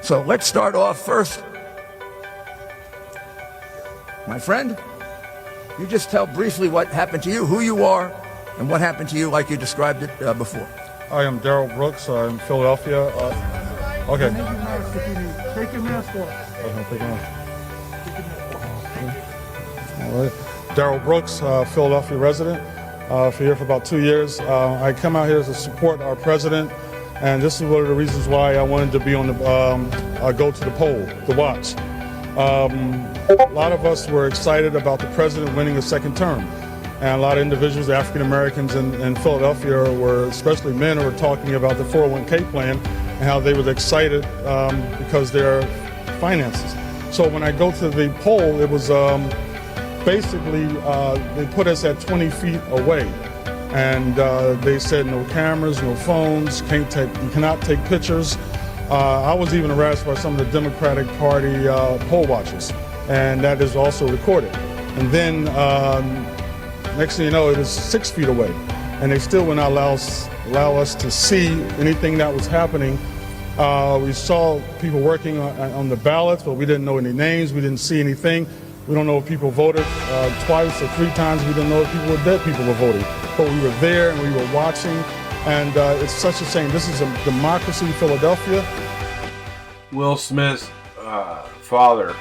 So let's start off first. My friend, you just tell briefly what happened to you, who you are, and what happened to you like you described it before. I am Daryl Brooks. I'm in Philadelphia. Okay. Take your mask off. All right. Daryl Brooks, Philadelphia resident. Here for about 2 years. I come out here to support our president, and this is one of the reasons why I wanted to be on the go to the poll to watch. A lot of us were excited about the president winning a second term, and a lot of individuals, African Americans in Philadelphia, were, especially men, were talking about the 401k plan and how they were excited because their finances. So when I go to the poll, it was basically they put us at 20 feet away, and they said no cameras, no phones, you cannot take pictures. I was even harassed by some of the Democratic Party poll watchers, and that is also recorded. And then next thing you know, it was 6 feet away, and they still would not allow us to see anything that was happening. We saw people working on the ballots, but we didn't know any names. We didn't see anything. We don't know if people voted twice or 3 times. We didn't know if people were dead. People were voting, but we were there and we were watching. And it's such a shame. This is a democracy in Philadelphia. Will Smith's father,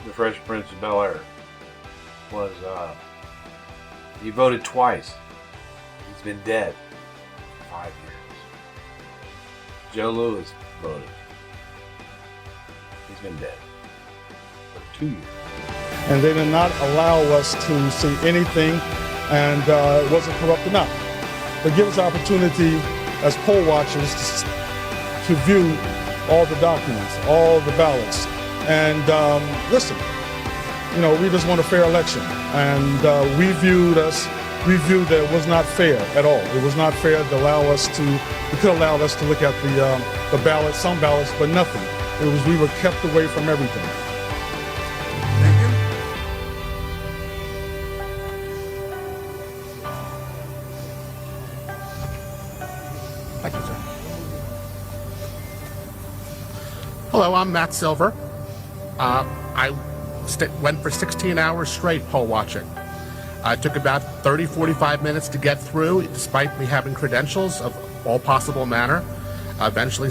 the Fresh Prince of Bel-Air, was he voted twice. He's been dead for 5 years. Joe Lewis voted. He's been dead for 2 years. And they did not allow us to see anything, and it wasn't corrupt enough. But give us the opportunity as poll watchers to view all the documents, all the ballots. And listen, you know, we just want a fair election. And we viewed that it was not fair at all. It was not fair to allow us to, we could allow us to look at the ballots, some ballots, but nothing. It was, we were kept away from everything. Thank you. Thank you, sir. Hello, I'm Matt Silver. I went for 16 hours straight poll watching. It took about 30-45 minutes to get through, despite me having credentials of all possible manner. Eventually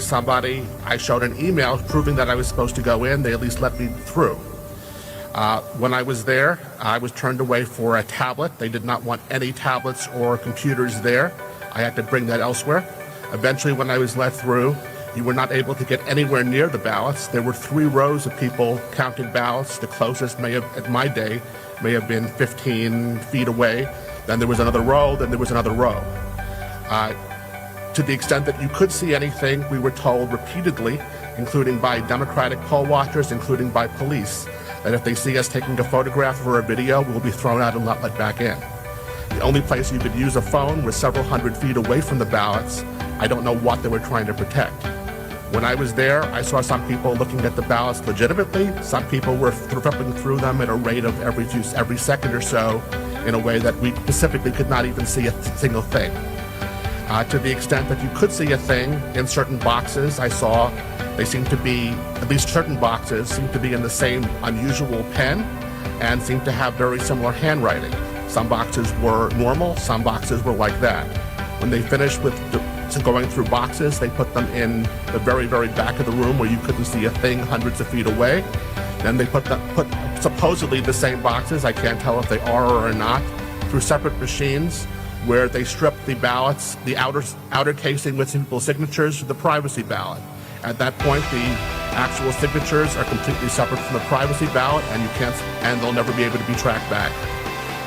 I showed an email proving that I was supposed to go in. They at least let me through. When I was there, I was turned away for a tablet. They did not want any tablets or computers there. I had to bring that elsewhere. Eventually, when I was let through, you were not able to get anywhere near the ballots. There were 3 rows of people counting ballots. The closest at my day, may have been 15 feet away. Then there was another row, then there was another row. To the extent that you could see anything, we were told repeatedly, including by Democratic poll watchers, including by police, that if they see us taking a photograph or a video, we'll be thrown out and not let back in. The only place you could use a phone was several hundred feet away from the ballots. I don't know what they were trying to protect. When I was there, I saw some people looking at the ballots legitimately. Some people were flipping through them at a rate of every second or so in a way that we specifically could not even see a single thing. To the extent that you could see a thing in certain boxes, I saw they seemed to be, at least certain boxes, seemed to be in the same unusual pen and seemed to have very similar handwriting. Some boxes were normal, some boxes were like that. When they finished with going through boxes, they put them in the very, very back of the room where you couldn't see a thing hundreds of feet away. Then they put supposedly the same boxes, I can't tell if they are or are not, through separate machines where they stripped the ballots, the outer casing with people's signatures, to the privacy ballot. At that point, the actual signatures are completely separate from the privacy ballot, and they'll never be able to be tracked back.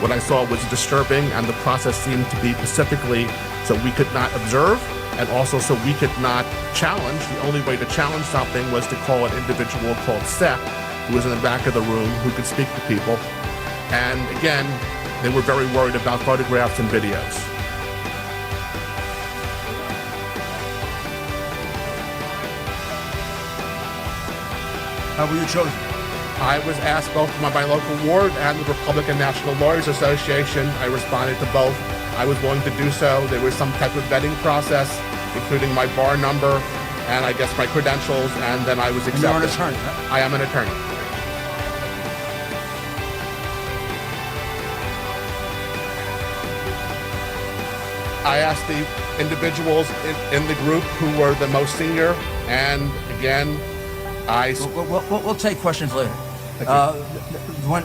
What I saw was disturbing, and the process seemed to be specifically so we could not observe, and also so we could not challenge. The only way to challenge something was to call an individual called Seth, who was in the back of the room, who could speak to people. And again, they were very worried about photographs and videos. How were you chosen? I was asked both by my local ward and the Republican National Lawyers Association. I responded to both. I was willing to do so. There was some type of vetting process, including my bar number and I guess my credentials, and then I was accepted. You're an attorney, right? I am an attorney. I asked the individuals in the group who were the most senior, and again, We'll take questions later.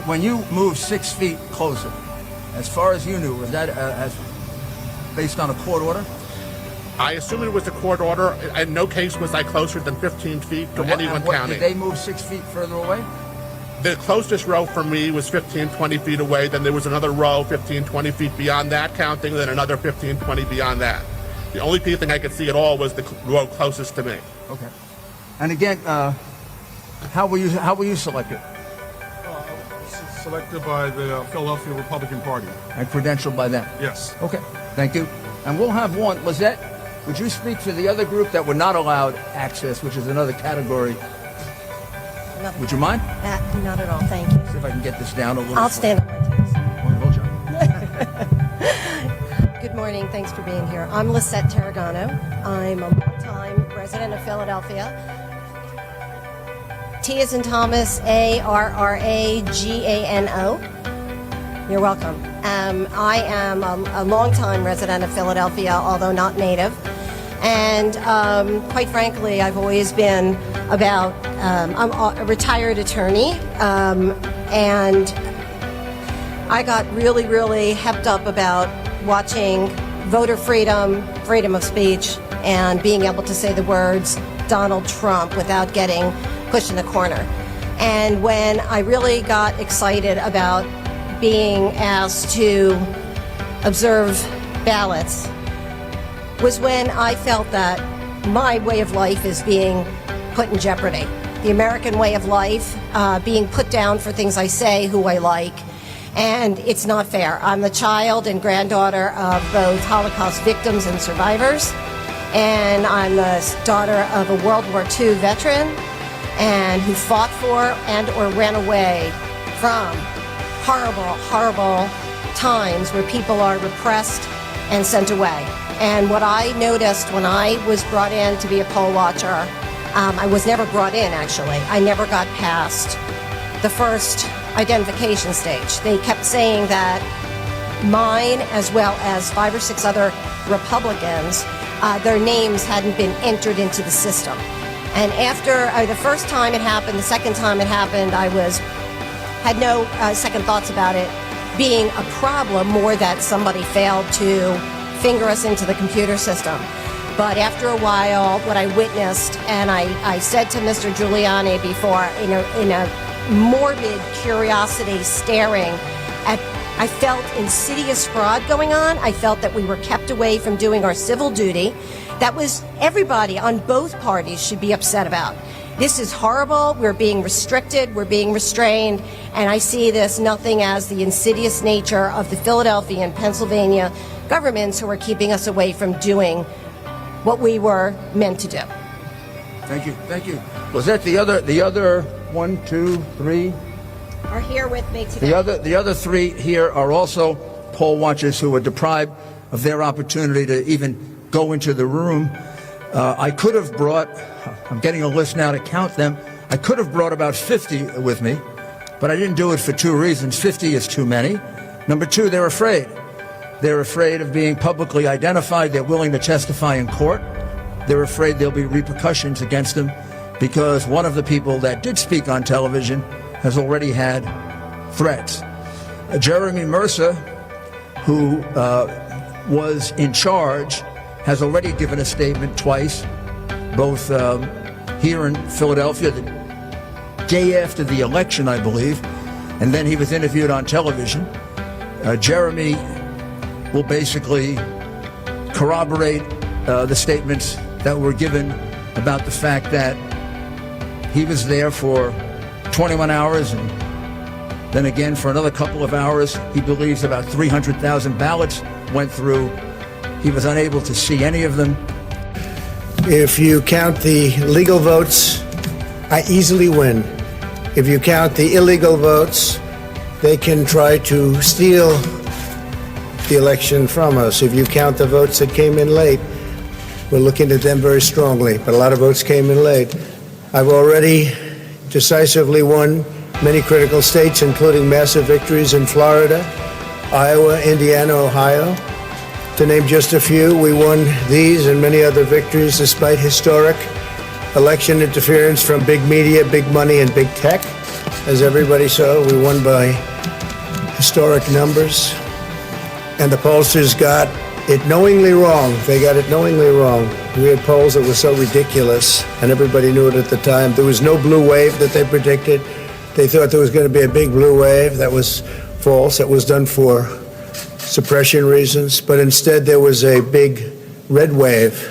When you moved 6 feet closer, as far as you knew, was that based on a court order? I assume it was a court order. In no case was I closer than 15 feet to anyone counting. Did they move 6 feet further away? The closest row for me was 15, 20 feet away. Then there was another row 15, 20 feet beyond that counting, then another 15, 20 beyond that. The only thing I could see at all was the row closest to me. Okay. And again, how were you selected? Selected by the Philadelphia Republican Party. And credentialed by them? Yes. Okay, thank you. And we'll have one. Lizette, would you speak for the other group that were not allowed access, which is another category? Would you mind? Not at all, thank you. See if I can get this down a little. I'll stand on my toes. Hold on. Good morning, thanks for being here. I'm Lisette Tarragano. I'm a longtime resident of Philadelphia. T as in Thomas, A-R-R-A-G-A-N-O. You're welcome. I am a longtime resident of Philadelphia, although not native. And quite frankly, I've always been about, I'm a retired attorney, and I got really, really hepped up about watching voter freedom, freedom of speech, and being able to say the words Donald Trump without getting pushed in the corner. And when I really got excited about being asked to observe ballots was when I felt that my way of life is being put in jeopardy. The American way of life being put down for things I say, who I like, and it's not fair. I'm the child and granddaughter of both Holocaust victims and survivors, and I'm the daughter of a World War II veteran and who fought for and or ran away from horrible, horrible times where people are repressed and sent away. And what I noticed when I was brought in to be a poll watcher, I was never brought in actually. I never got past the first identification stage. They kept saying that mine, as well as 5 or 6 other Republicans, their names hadn't been entered into the system. And after the first time it happened, the second time it happened, I had no second thoughts about it being a problem, more that somebody failed to finger us into the computer system. But after a while, what I witnessed, and I said to Mr. Giuliani before, in a morbid curiosity staring at, I felt insidious fraud going on. I felt that we were kept away from doing our civil duty. That was everybody on both parties should be upset about. This is horrible. We're being restricted. We're being restrained. And I see this nothing as the insidious nature of the Philadelphia and Pennsylvania governments who are keeping us away from doing what we were meant to do. Thank you. Thank you. Was that the other 1, 2, 3? Are here with me today. The other 3 here are also poll watchers who were deprived of their opportunity to even go into the room. I could have brought, I'm getting a list now to count them, I could have brought about 50 with me, but I didn't do it for 2 reasons. 50 is too many. Number 2, they're afraid. They're afraid of being publicly identified. They're willing to testify in court. They're afraid there'll be repercussions against them because one of the people that did speak on television has already had threats. Jeremy Mercer, who was in charge, has already given a statement twice, both here in Philadelphia, the day after the election, I believe, and then he was interviewed on television. Jeremy will basically corroborate the statements that were given about the fact that he was there for 21 hours and then again for another couple of hours. He believes about 300,000 ballots went through. He was unable to see any of them. If you count the legal votes, I easily win. If you count the illegal votes, they can try to steal the election from us. If you count the votes that came in late, We're looking at them very strongly, but a lot of votes came in late. I've already decisively won many critical states, including massive victories in Florida, Iowa, Indiana, Ohio. To name just a few, we won these and many other victories despite historic election interference from big media, big money, and big tech. As everybody saw, we won by historic numbers. And the pollsters got it knowingly wrong. They got it knowingly wrong. We had polls that were so ridiculous, and everybody knew it at the time. There was no blue wave that they predicted. They thought there was going to be a big blue wave. That was false. That was done for suppression reasons. But instead, there was a big red wave.